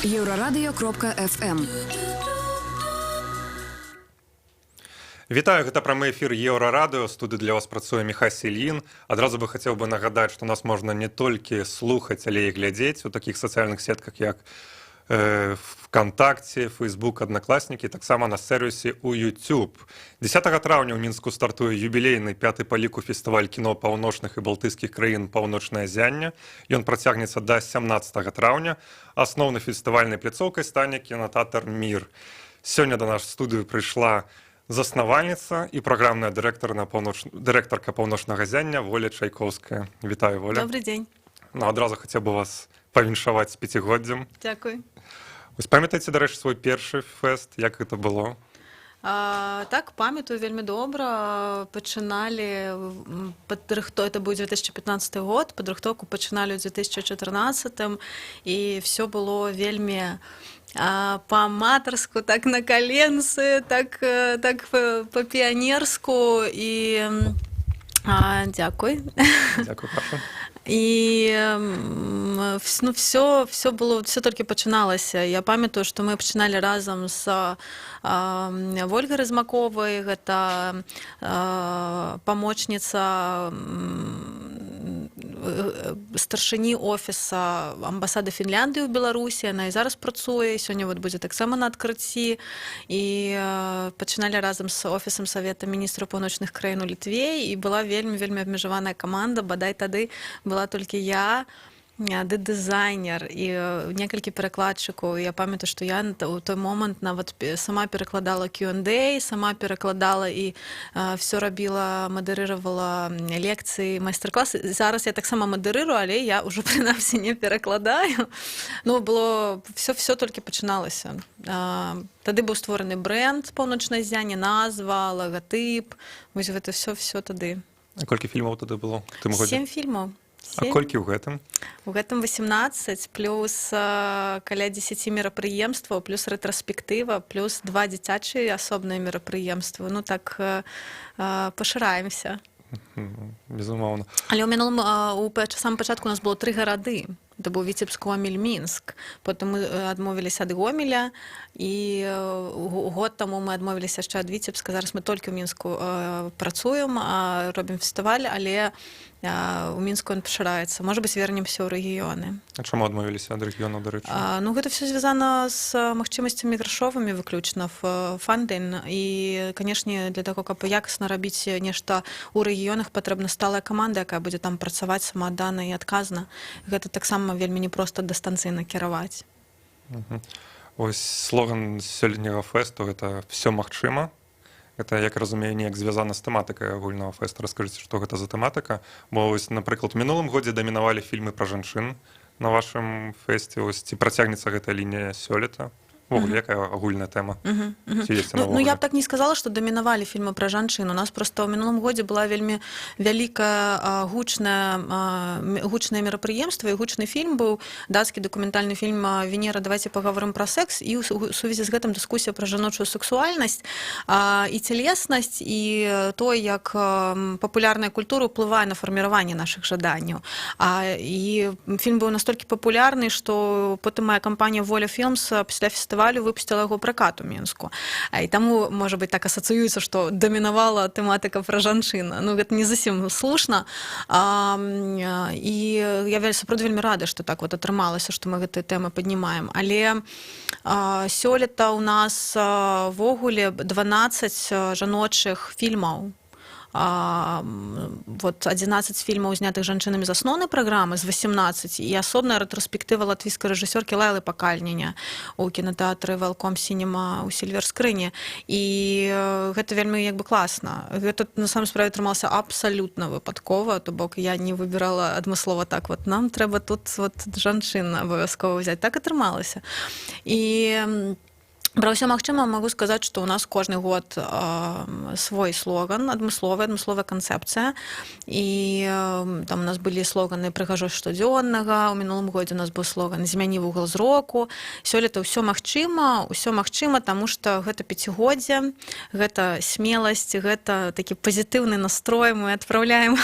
Еўрарадыё.фм. Вітаю, гэта прамы эфір Еўрарадыё. Студыі для вас працуе Міхась Ільін. Адразу бы хацеў бы нагадаць, што нас можна не толькі слухаць, але і глядзець у такіх сацыяльных сетках, як ВКонтакте, Фейсбук, Аднакласнікі, таксама на сервісе у YouTube. 10 траўня ў Мінску стартуе юбілейны 5-й па ліку фестываль кіно паўночных і балтыйскіх краін «Паўночнае зянне». Ён працягнецца да 17 траўня. Асноўнай фестывальнай пляцоўкай стане кінатэатр «Мір». Сёння да нашай студыі прыйшла заснавальніца і праграмная дырэктарка «Паўночнага зяння» Воля Чайкоўская. Вітаю, Воля. Добрый дзень. Адразу хацеў бы вас павіншаваць з 5-годдзям. Дзякуй. Вось памятаеце, дарэчы, свой першы фэст, як гэта было? Так, памятаю вельмі добра. Пачыналі падрыхтоўку, это быў 2015 год, падрыхтоўку пачыналі ў 2014 і все было вельмі па-аматарску, так на каленцы, так па-піянерску і дзякуй. Дзякуй, Паша. І ну, все было, все толькі пачыналася. Я памятаю, што мы пачыналі разам з Вольгай Размаковай, гэта памочніца старшыні офіса амбасады Фінляндыі ў Беларусі. Яна і зараз працуе, сёння вот будзе таксама на адкрыцці. І пачыналі разам з офісам Савета міністраў паўночных краін у Літве, і была вельмі абмежаваная каманда, бадай тады была толькі я, дызайнер і некалькі перакладчыкаў. Я памятаю, што я ў той момант нават сама перакладала Q&A, сама перакладала і все рабіла, мадэрыравала лекцыі, майстар-класы. Зараз я таксама мадэрырую, але я ўжо прынамсі не перакладаю. Ну, было все толькі пачыналася. Тады быў створаны брэнд «Паўночнае зянне», назва, лагатып. Вось гэта все тады. А колькі фільмаў тады было? 7 фільмаў. А колькі ў гэтым? У гэтым 18, плюс каля 10 мерапрыемстваў, плюс рэтраспектыва, плюс 2 дзіцячыя асобныя мерапрыемствы. Ну так пашыраемся. Безумоўна. Але ў мінулым, у самым пачатку у нас было 3 гарады. Это быў Віцебск, Гомель, Мінск. Потым мы адмовіліся ад Гомеля, і год таму мы адмовіліся яшчэ ад Віцебска. Зараз мы толькі ў Мінску працуем, робім фестываль, але у Мінску ён пашыраецца. Можа быць, вернемся ў рэгіёны. А чаму адмовіліся ад рэгіёнаў, дарэчы? Ну, гэта все звязана з магчымасцямі грашовымі выключна, фандинг. І, канешне, для таго, каб якасна рабіць нешта ў рэгіёнах, патрэбна сталая каманда, якая будзе там працаваць самааддана і адказна. Гэта таксама вельмі непроста дыстанцыйна кіраваць. Ось слоган сёлетняга фэсту — гэта «Всё магчыма». Гэта, як разумею, неяк звязана з тэматыкай агульнага фэсту. Раскажыце, што гэта за тэматыка? Бо, ось, напрыклад, у мінулым годзе дамінавалі фільмы пра жанчын на вашым фэсце. Ось, ці працягнецца гэтая лінія сёлета? Вогуле, якая агульная тэма? Ну, я б так не сказала, што дамінавалі фільмы пра жанчын. У нас проста ў мінулым годзе была вельмі вялікая гучнае мерапрыемства, і гучны фільм быў, дацкі дакументальны фільм «Венера, давайте паговорым пра секс», і ў сувязі з гэтым дыскусія пра жаночую сексуальнасць і целеснасць, і то, як папулярная культура ўплывае на фарміраванне нашых жаданняў. І фільм быў настолькі папулярны, што потым моя кампанія «Воля Філмс» пасля фестывалю выпусціла яго пракат у Мінску. І таму, можа быць, так асацыюецца, што дамінавала тэматыка пра жанчын. Ну, гэта не зусім слушна. І я сапраўды вельмі рада, што так вот атрымалася, што мы гэтыя тэмы паднімаем. Але сёлета ў нас вогуле 12 жаночых фільмаў. Вот 11 фільмаў, знятых жанчынамі з асноўнай праграмы, з 18, і асобная рэтраспектыва латвійскай рэжысёркі Лайлы Пакальніня у кінатэатры «Велком Сінема» у Сільвер-скрыні. І гэта вельмі як бы класна. Гэта на самой справе атрымалася абсалютна выпадкова, то бок я не выбірала адмыслова так, вот нам трэба тут вот жанчын абавязкова ўзяць. Так атрымалася. І Пра ўсё магчыма магу сказаць, што ў нас кожны год свой слоган, адмысловая канцэпцыя. І там у нас былі слоганы «Прыгажосць штодзённага», у мінулым годзе у нас быў слоган «Змяні вугал зроку». Сёлета ўсё магчыма, таму што гэта пяцігоддзе, гэта смеласць, гэта такі пазітыўны настрой. Мы адпраўляем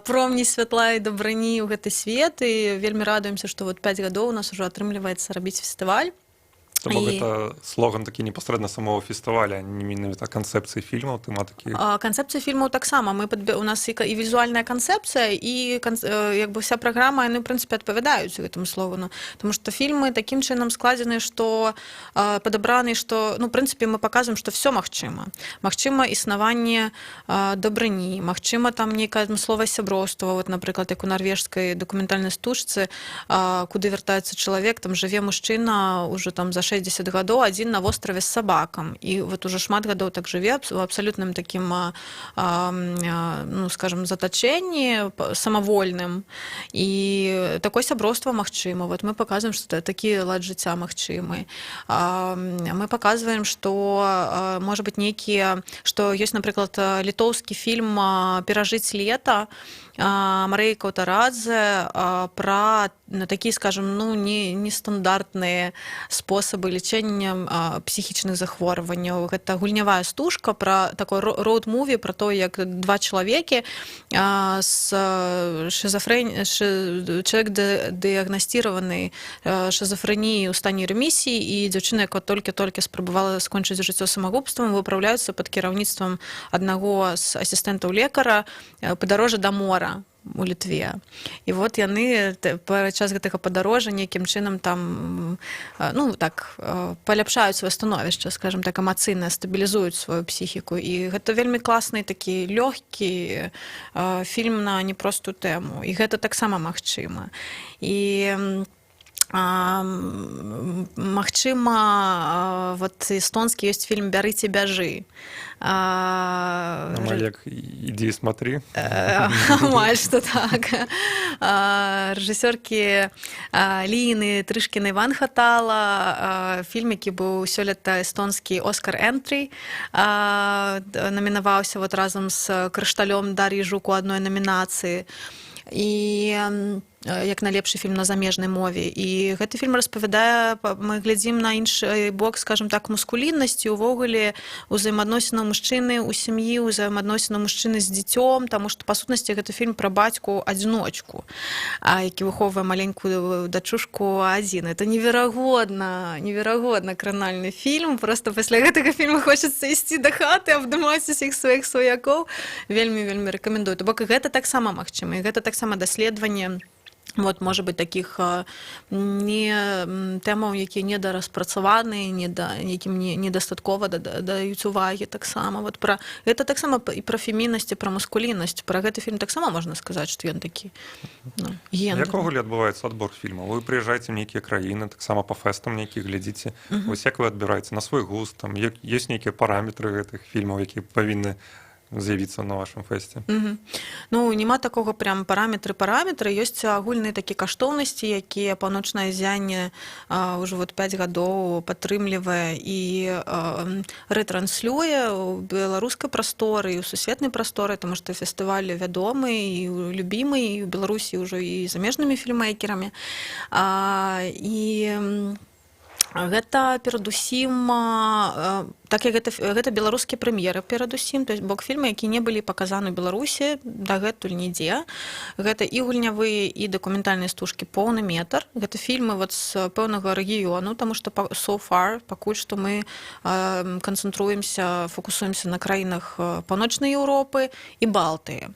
промні святла і дабрані ў гэты свет, і вельмі радуемся, што 5 гадоў у нас ужо атрымліваецца рабіць фестываль. То бок гэта слоган такі непасрэдна самого фестываля, а не менавіта канцэпцыі фільмаў, тэматыкі. Канцэпцыя фільмаў таксама. У нас і візуальная канцэпцыя, і вся праграма, яны, ў прынцыпе, адпавядаюць гэтаму слогану. Таму што фільмы такім чынам складзены, што падабраны, што, в прынцыпе, мы паказваем, што ўсё магчыма. Магчыма існаванне дабрыні, магчыма там нейкае адмысловае сяброўства, напрыклад, як у нарвежскай дакументальнай стужцы, куды вяртаецца чалавек, там жыве мужчына ўжо там за 60 гадоў адзін на востраве з сабакам. І уже шмат гадоў так жыве у абсалютным такім, скажам, затачэнні самавольным. І такое сяброўства магчыма. Мы паказваем, што такі лад жыцця магчымы. Мы паказваем, што можа быць нейкія, што ёсць, напрыклад, літоўскі фільм «Перажыць лета» Марыі Каўтарадзе пра такі, скажам, нестандартныя спосабы лячэння псіхічных захворванняў. Гэта гульнявая стужка пра такой роуд-муві, пра то, як два чалавекі з чалавек дыягнасціраваны шизофрэніяй у стане ремісіі, і дзяўчына, якая толькі спрабавала скончыць жыццё самагубствам, выпраўляюцца пад кіраўніцтвам аднаго з асістэнтаў лекара падарожжа да мора у Літве. І яны падчас гэтага падарожжа нейкім чынам там, паляпшаюць сваё становішча, скажам так, эмацыйна стабілізуюць сваю псіхіку. І гэта вельмі класны такі лёгкі фільм на непростую тэму. І гэта таксама магчыма. І магчыма, эстонскі ёсць фільм «Бярыце, бяжы». Як «Іди, смотри». Амаль што так. Рэжысёркі Ліны Трышкінай Ван Хатала, фільм, які быў сёлета эстонскі «Оскар Энтрі», намінаваўся разам з «Крышталём» Дар'і Жук у адной намінацыі. І як найлепшы фільм на замежнай мове. І гэты фільм распавядае, мы глядзім на іншы бок, скажам так, мускуліннасці, увогуле ўзаемаадносінаў мужчыны ў сям'і, ўзаемаадносінаў мужчыны з дзіцём, таму што, па сутнасці, гэта фільм пра бацьку-адзіночку, які выхоўвае маленькую дачушку адзін. Это неверагодна кранальны фільм. Проста пасля гэтага фільма хочацца ісці да хаты, абдымаць усіх сваіх сваякоў. Вельмі рэкамендую. То бок гэта таксама магчыма, і гэта таксама даследаванне можа быць такіх тэмаў, якія недараспрацаваны, якім недастаткова даюць увагі таксама. Гэта таксама і пра феміннасць, і пра маскуліннасць. Пра гэты фільм таксама можна сказаць, што ён такі гендерны. Як увогуле адбываецца адбор фільмаў? Вы прыязджаеце ў нейкія краіны, таксама па фэстам нейкіх глядзіце. Як вы адбіраеце на свой густ? Ёсць нейкія параметры гэтых фільмаў, якія павінны з'явіцца на вашым фэсце? Няма такога прям параметры. Ёсць агульныя такія каштоўнасці, якія Паўночнае ззянне ўжо 5 гадоў падтрымлівае і рэтранслюе ў беларускай прасторы, і ў сусветнай прасторы, таму што фестываль вядомы і любімы, і ў Беларусі ўжо і замежнымі фільмэйкерамі. І гэта перадусім, так як гэта беларускія прэм'еры перадусім, то есть бок фільмы, якія не былі паказаны ў Беларусі дагэтуль нідзе. Гэта і гульнявыя, і дакументальныя стужкі поўны метр. Гэта фільмы з пэўнага рэгіёну, таму што so far, пакуль што мы канцэнтруемся, фокусуемся на краінах Паўночнай Еўропы і Балтыі.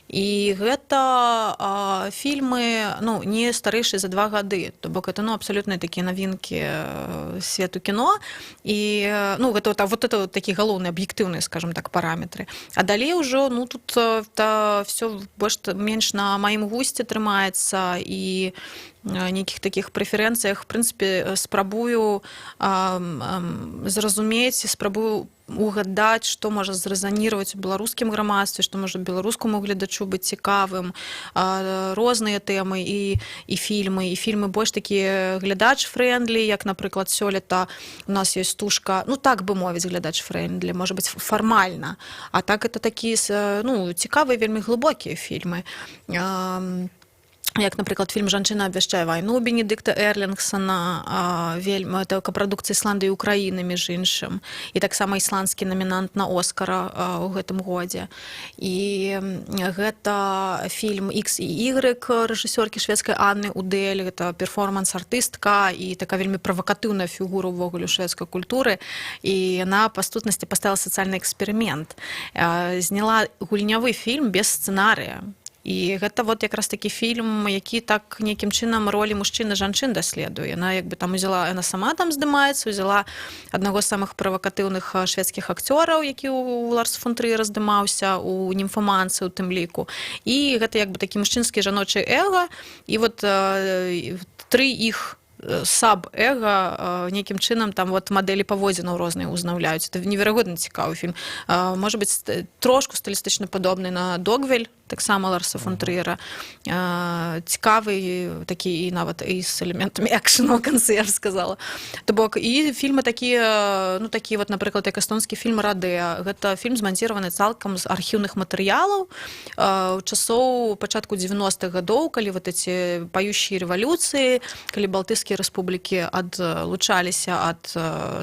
І гэта фільмы не старэйшыя за 2 гады. То бок гэта абсалютна такія навінкі свету кіно. І гэта такі галоўныя аб'ектыўныя, скажам так, параметры. А далей ужо тут всё больш-менш на маім гусце трымаецца, і нейкіх такіх прэферэнцыях, в прынцыпе, спрабую зразумець і спрабую угадаць, што можа зрэзаніраваць у беларускім грамадстве, што можа беларускаму гледачу быць цікавым, розныя тэмы і фільмы больш такія глядач-фрэндлі, як, напрыклад, сёлета у нас ёсць стужка, ну так бы мовіць, глядач-фрэндлі, можа быць, фармальна, а так это такія, ну, цікавыя, вельмі глыбокія фільмы. Як, напрыклад, фільм «Жанчына абвяшчае вайну» Бенедыкта Эрлінгсона, вельмі, это капрадукцыя Ісландыі і Украіны, між іншым, і таксама ісландскі намінант на Оскара ў гэтым годзе. І гэта фільм «Х і Y» рэжысёркі шведскай Анны Удель, гэта перформанс-артыстка і такая вельмі правакатыўная фігура ўвогуле шведскай культуры, і яна, па сутнасці, паставіла сацыяльны эксперымент. Зняла гульнявы фільм без сцэнарыя. І гэта вот якраз такі фільм, які так нейкім чынам ролі мужчын і жанчын даследуе. Яна як бы там узяла, яна сама там здымаецца, узяла аднаго з самых правакатыўных шведскіх акцёраў, які ў Ларс фон Трыера здымаўся, у «Німфаманцы» у тым ліку. І гэта як бы такі мужчынскі жаночы эго, і вот тры іх саб-эга нейкім чынам там вот мадэлі паводзінаў розныя ўзнаўляюць. Это неверагодна цікавы фільм. Можа быць, трошку стылістычна падобны на «Догвіль», таксама Ларса фон Трыера. Цікавы такі і нават і з элементамі экшэну ў канцы, я б сказала. То бок, і фільмы такія, ну такі вот, напрыклад, як эстонскі фільм «Радэ». Гэта фільм зманціраваны цалкам з архіўных матэрыялаў у часоў пачатку 90-х гадоў, калі вот эти пающие рэвалюцыі, калі балтыйскія рэспублікі адлучаліся ад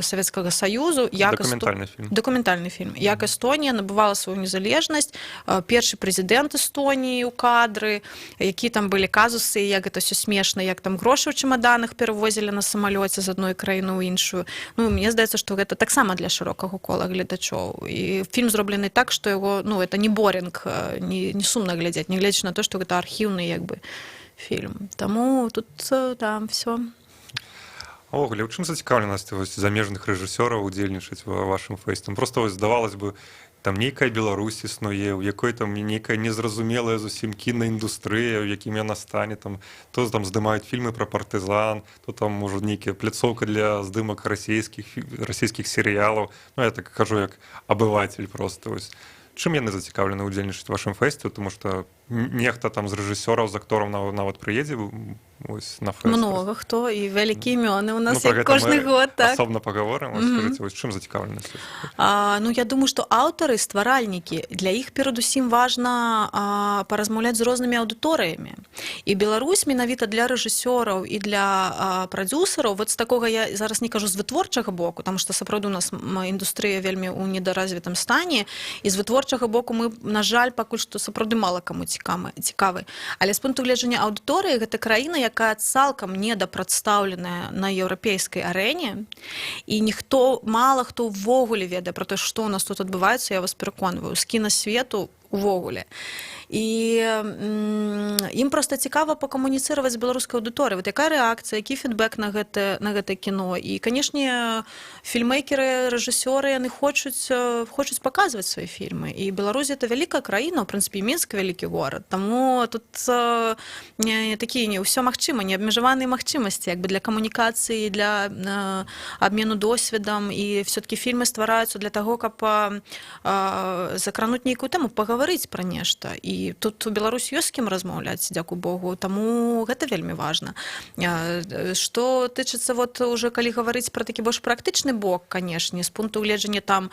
Савецкага Саюзу. Дакументальны фільм. Дакументальны фільм. Як Эстонія набывала сваю незалежнасць, першы прэзідэнт Эстоніі ў кадры, які там былі казусы, як гэта все смешна, як там грошы ў чемаданах перавозілі на самалёце з адной краіны ў іншую. Ну, мне здаецца, што гэта таксама для шырокага кола гледачоў. І фільм зроблены так, што яго, ну, это не борінг, не сумна глядзець, не гледзячы на то, што гэта архіўны, як бы, фільм. Таму тут там всё. Увогуле, у чым зацікаўленасць замежных рэжысёраў удзельнічаць ва вашым фэсце? Просто, здавалось бы, там нейкая Беларусь існуе, у якой там нейкая незразумелая зусім кінаіндустрыя, у якім яна стане, там, то там здымаюць фільмы пра партызан, то там, можа, нейкая пляцоўка для здымак расійскіх серыялаў. Ну, я так кажу, як абывацель просто. Ось. Чым яны зацікаўлены ўдзельнічаць у вашым фэсце? Тому што нехта там з рэжысёраў, з актораў нават прыедзе на фэст. Много хто, і вялікія імёны у нас, як кожны год. Асобна паговорым. Скажыце, чым зацікаўленасць? Ну, я думаю, што аўтары, стваральнікі, для іх перадусім важна паразмаўляць з рознымі аўдыторыямі. І Беларусь менавіта для рэжысёраў і для прадзюсараў, вот з такога я зараз не кажу з вытворчага боку, таму што сапраўды у нас індустрыя вельмі ў недаразвітым стане, і з вытворчага боку мы, на жаль, пакуль што сапраўды мала каму цікавы. Але з пункту гледжання аўдыторыі гэта краіна, якая цалкам недапрадстаўленая на еўрапейскай арэне, і мала хто ўвогуле ведае пра тое, што ў нас тут адбываецца, я вас пераконваю, з кінасвету увогуле. І ім проста цікава пакамуніцыраваць з беларускай аўдыторыяй. Вот якая рэакцыя, які фідбэк на гэта кіно. І, канешне, фільмейкеры, рэжысёры, яны хочуць паказваць свае фільмы. І Беларусь — это вялікая краіна, ў прынцыпе, Мінск — вялікі горад. Таму тут такія ўсё магчыма, неабмежаваныя магчымасці як бы для камунікацыі, для абмену досведам. І все-таки фільмы ствараюцца для таго, каб закрануць нейкую тэму, пагаварыць пра нешта. І тут у Беларусі ёсць з кім размаўляць, дзякуй Богу, таму гэта вельмі важна. Што тычыцца, вот уже калі гаварыць пра такі больш практычны бок, канешне, з пункту гледжання там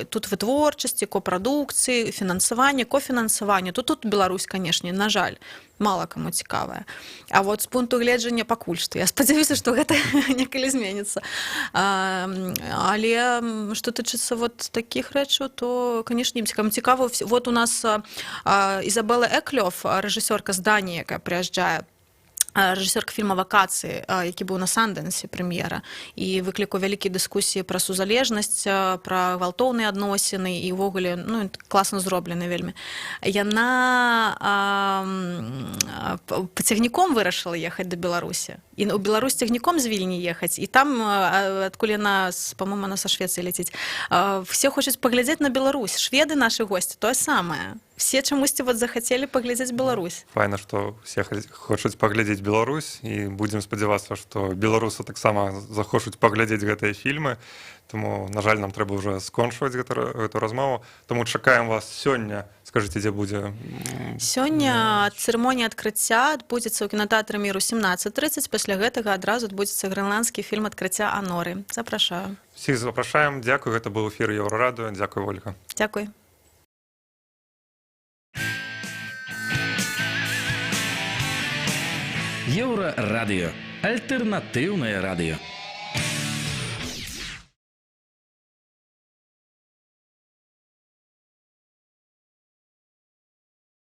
тут вытворчасці, копрадукцыі, фінансавання, кофінансавання, то тут Беларусь, канешне, на жаль, мала каму цікавая. А вот з пункту гледжання пакуль што. Я спадзяюся, што гэта некалі зменіцца. Але што тычыцца вот такіх рэчаў, то, канешне, ім цікава. Вот у нас Ізабела Эклёв, рэжысёрка з Даніі, якая прыязджае, рэжысёрка фільма «Вакацыі», які быў на Сандэнсе, прэм'ера, і выклікаў вялікія дыскусіі пра сузалежнасць, пра гвалтоўныя адносіны, і ўвогуле, ну, класна зроблены вельмі. Яна цягніком вырашыла ехаць да Беларусі. І ў Беларусь цягніком з Вільні ехаць. І там, адкуль яна, па-моему, она са Швецыі ляціць, все хочуць паглядзець на Беларусь. Шведы, нашы госці, тое самае. все чамусьці вот захацелі паглядзець Беларусь. Файна, што усе хочуць паглядзець Беларусь, і будзем спадзявацца, што беларусы таксама захочуць паглядзець гэтыя фільмы. Тому, на жаль, нам трэба ўжо скончваць гэту размову. Таму чакаем вас сёння. Скажыце, дзе будзе? Сёння цырымонія адкрыцця адбудзецца ў кінатэатры Мір у 17:30. Пасля гэтага адразу адбудзецца грэнландскі фільм адкрыцця Аноры. Запрашаю. Всіх запрашаем. Дзякуй. Гэта быў эфір Еўрарадыё. Дзякуй, Ольга. Дзякуй. Еўрарадыё. Альтэрнатыўнае радыё.